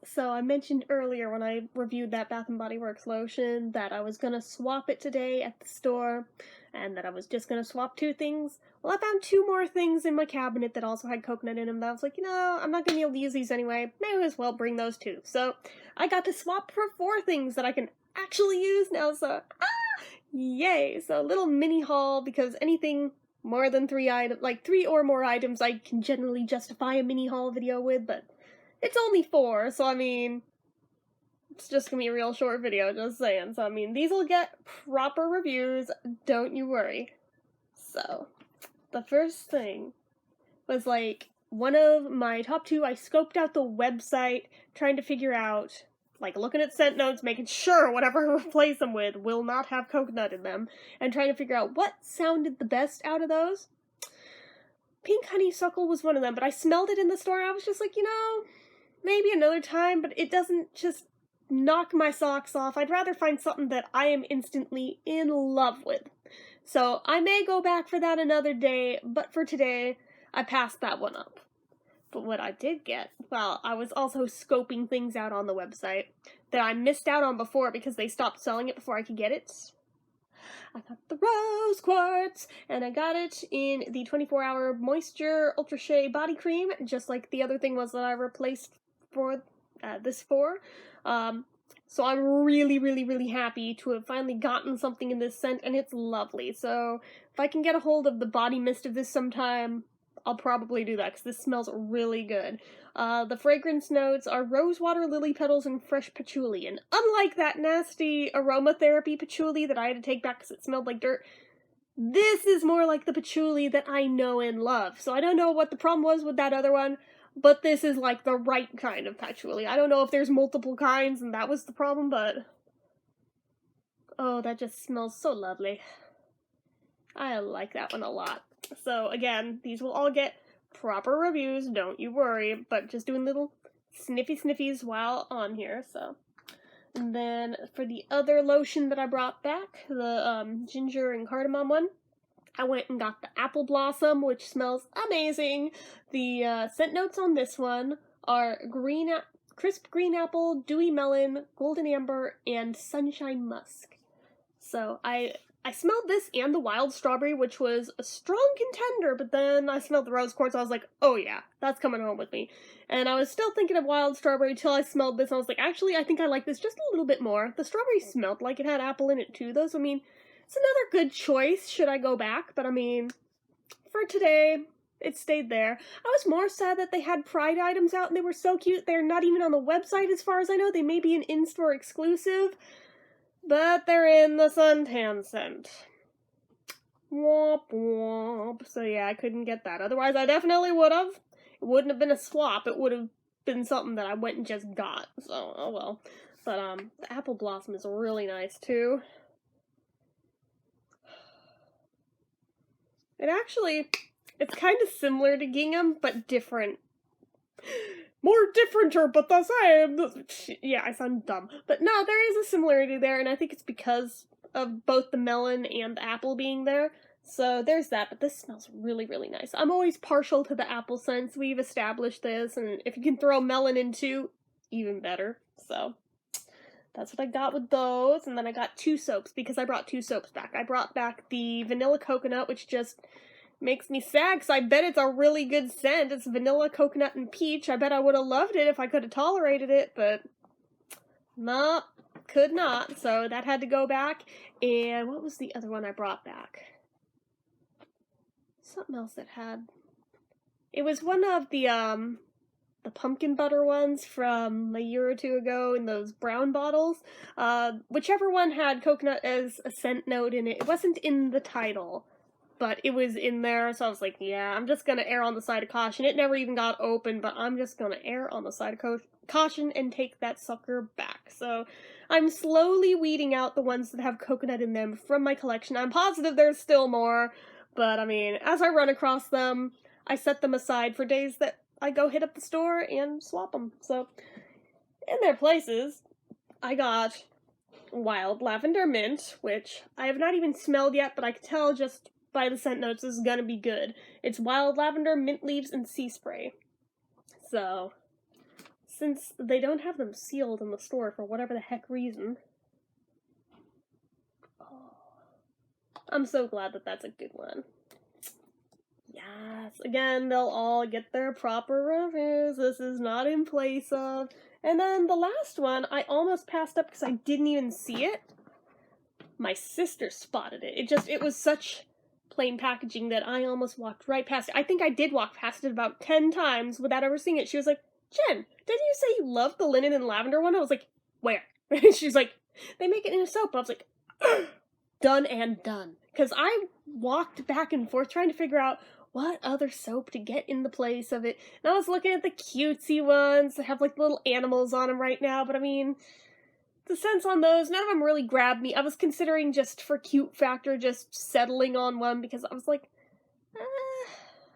So I mentioned earlier when I reviewed that Bath & Body Works lotion that I was gonna swap it today at the store, and that I was just gonna swap two things. Well, I found two more things in my cabinet that also had coconut in them that I was like, I'm not gonna be able to use these anyway, may as well bring those too. So I got to swap for four things that I can actually use now, so yay! So a little mini haul, because anything more than three or more items I can generally justify a mini haul video with, but it's only four, so I mean, it's just gonna be a real short video, just saying. So I mean, these will get proper reviews, don't you worry. So, the first thing was like one of my top two. I scoped out the website, trying to figure out, like looking at scent notes, making sure whatever I replace them with will not have coconut in them, and trying to figure out what sounded the best out of those. Pink honeysuckle was one of them, but I smelled it in the store and I was just like, maybe another time, but it doesn't just knock my socks off. I'd rather find something that I am instantly in love with. So I may go back for that another day, but for today, I passed that one up. But what I did get, well, I was also scoping things out on the website that I missed out on before because they stopped selling it before I could get it. I got the Rose Quartz, and I got it in the 24-hour Moisture Ultra Shea Body Cream, just like the other thing was that I replaced for this for. So I'm really, really, really happy to have finally gotten something in this scent, and it's lovely. So if I can get a hold of the body mist of this sometime, I'll probably do that, because this smells really good. The fragrance notes are rosewater, lily petals, and fresh patchouli. And unlike that nasty aromatherapy patchouli that I had to take back because it smelled like dirt, this is more like the patchouli that I know and love. So I don't know what the problem was with that other one, but this is like the right kind of patchouli. I don't know if there's multiple kinds and that was the problem, but oh, that just smells so lovely. I like that one a lot. So again, these will all get proper reviews, don't you worry, but just doing little sniffies while on here, so. And then for the other lotion that I brought back, the ginger and cardamom one, I went and got the Apple Blossom, which smells amazing. The scent notes on this one are crisp green apple, dewy melon, golden amber, and sunshine musk. So I smelled this and the wild strawberry, which was a strong contender, but then I smelled the rose quartz, so I was like, oh yeah, that's coming home with me. And I was still thinking of wild strawberry till I smelled this, and I was like, actually, I think I like this just a little bit more. The strawberry smelled like it had apple in it too, though, so I mean, it's another good choice should I go back, but I mean, for today, it stayed there. I was more sad that they had Pride items out and they were so cute. They're not even on the website as far as I know. They may be an in-store exclusive, but they're in the suntan scent. Womp womp. So yeah, I couldn't get that. Otherwise, I definitely would have. It wouldn't have been a swap. It would have been something that I went and just got. So, oh well. But, the Apple Blossom is really nice, too. It's kind of similar to gingham, but different. More differenter, but the same. Yeah, I sound dumb. But no, there is a similarity there, and I think it's because of both the melon and the apple being there. So there's that, but this smells really, really nice. I'm always partial to the apple scents. We've established this, and if you can throw melon in too, even better. So that's what I got with those, and then I got two soaps, because I brought two soaps back. I brought back the vanilla coconut, which just makes me sad, because I bet it's a really good scent. It's vanilla, coconut, and peach. I bet I would have loved it if I could have tolerated it, but nah, could not. So that had to go back. And what was the other one I brought back? Something else that had... It was one of the pumpkin butter ones from a year or two ago in those brown bottles. Whichever one had coconut as a scent note in it. It wasn't in the title, but it was in there, so I was like, yeah, I'm just gonna err on the side of caution. It never even got open, but I'm just gonna err on the side of caution and take that sucker back. So I'm slowly weeding out the ones that have coconut in them from my collection. I'm positive there's still more, but I mean, as I run across them, I set them aside for days that I go hit up the store and swap them. So in their places, I got Wild Lavender Mint, which I have not even smelled yet, but I can tell just by the scent notes this is gonna be good. It's wild lavender, mint leaves, and sea spray. So since they don't have them sealed in the store for whatever the heck reason. Oh, I'm so glad that that's a good one. Yes, again, they'll all get their proper reviews. This is not in place of. And then the last one, I almost passed up because I didn't even see it. My sister spotted it. It was such plain packaging that I almost walked right past it. I think I did walk past it about 10 times without ever seeing it. She was like, Jen, didn't you say you loved the linen and lavender one? I was like, where? She's like, they make it in a soap. I was like, done and done. Because I walked back and forth trying to figure out what other soap to get in the place of it. And I was looking at the cutesy ones that have like little animals on them right now, but I mean, the scents on those, none of them really grabbed me. I was considering just for cute factor, just settling on one because I was like,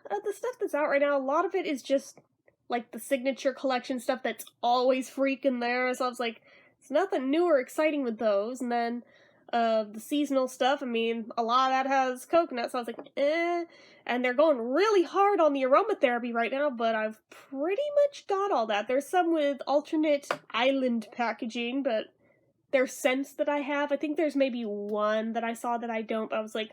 the stuff that's out right now, a lot of it is just like the signature collection stuff that's always freaking there. So I was like, it's nothing new or exciting with those. And then the seasonal stuff, I mean, a lot of that has coconut, so I was like, and they're going really hard on the aromatherapy right now, but I've pretty much got all that. There's some with alternate island packaging, but there's scents that I have. I think there's maybe one that I saw that I don't, but I was like,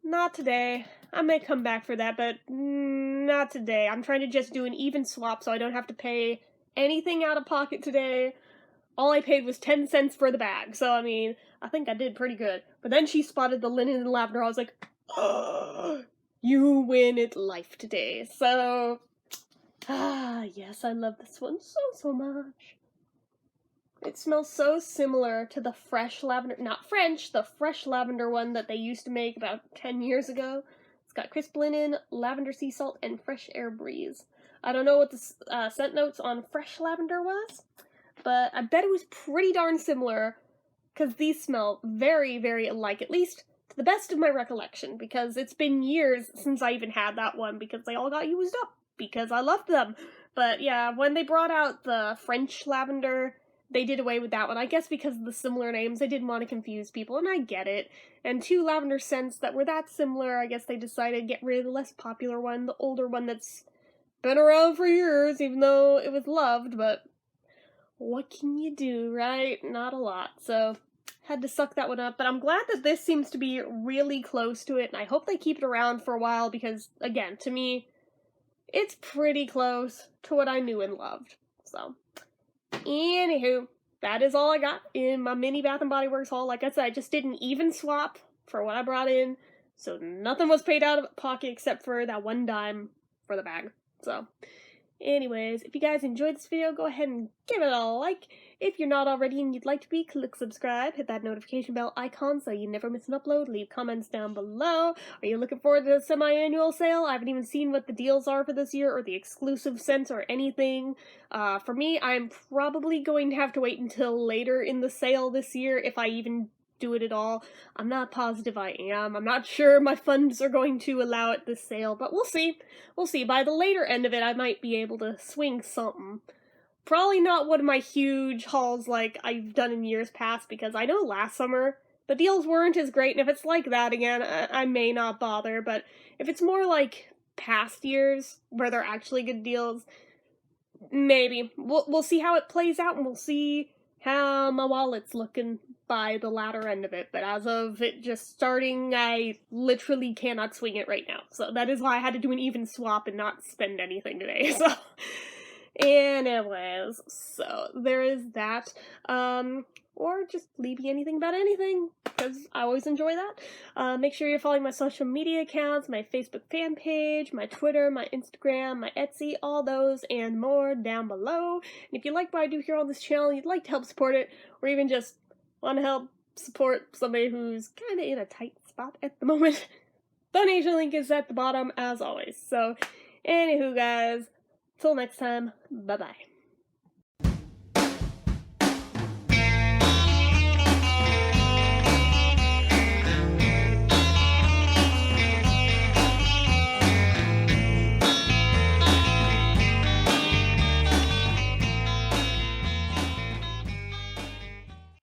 not today. I may come back for that, but not today. I'm trying to just do an even swap so I don't have to pay anything out of pocket today. All I paid was 10 cents for the bag, so I mean, I think I did pretty good. But then she spotted the linen and lavender, I was like, oh, you win at life today. So, yes, I love this one so much. It smells so similar to the fresh lavender, not French, the fresh lavender one that they used to make about 10 years ago. It's got crisp linen, lavender sea salt, and fresh air breeze. I don't know what the scent notes on fresh lavender was, but I bet it was pretty darn similar, because these smell very, very alike, at least to the best of my recollection, because it's been years since I even had that one, because they all got used up, because I loved them. But yeah, when they brought out the French lavender, they did away with that one. I guess because of the similar names, they didn't want to confuse people, and I get it. And two lavender scents that were that similar, I guess they decided to get rid of the less popular one, the older one that's been around for years, even though it was loved, but what can you do, right? Not a lot, so had to suck that one up. But I'm glad that this seems to be really close to it, and I hope they keep it around for a while because, again, to me, it's pretty close to what I knew and loved. So, anywho, that is all I got in my mini Bath & Body Works haul. Like I said, I just did an even swap for what I brought in, so nothing was paid out of pocket except for that one dime for the bag. So, anyways, if you guys enjoyed this video, go ahead and give it a like. If you're not already and you'd like to be, click subscribe, hit that notification bell icon so you never miss an upload, leave comments down below. Are you looking forward to the semi-annual sale? I haven't even seen what the deals are for this year or the exclusive scents or anything. For me, I'm probably going to have to wait until later in the sale this year if I even do it at all. I'm not positive I am. I'm not sure my funds are going to allow it this sale, but we'll see. We'll see. By the later end of it, I might be able to swing something. Probably not one of my huge hauls like I've done in years past, because I know last summer the deals weren't as great, and if it's like that again, I may not bother, but if it's more like past years where they're actually good deals, maybe. We'll see how it plays out, and we'll see how my wallet's looking by the latter end of it, but as of it just starting, I literally cannot swing it right now, so that is why I had to do an even swap and not spend anything today, so... Anyways, so there is that, or just leave me anything about anything, because I always enjoy that. Make sure you're following my social media accounts, my Facebook fan page, my Twitter, my Instagram, my Etsy, all those and more down below. And if you like what I do here on this channel, you'd like to help support it, or even just want to help support somebody who's kind of in a tight spot at the moment, donation link is at the bottom as always. So, anywho guys, till next time, bye-bye.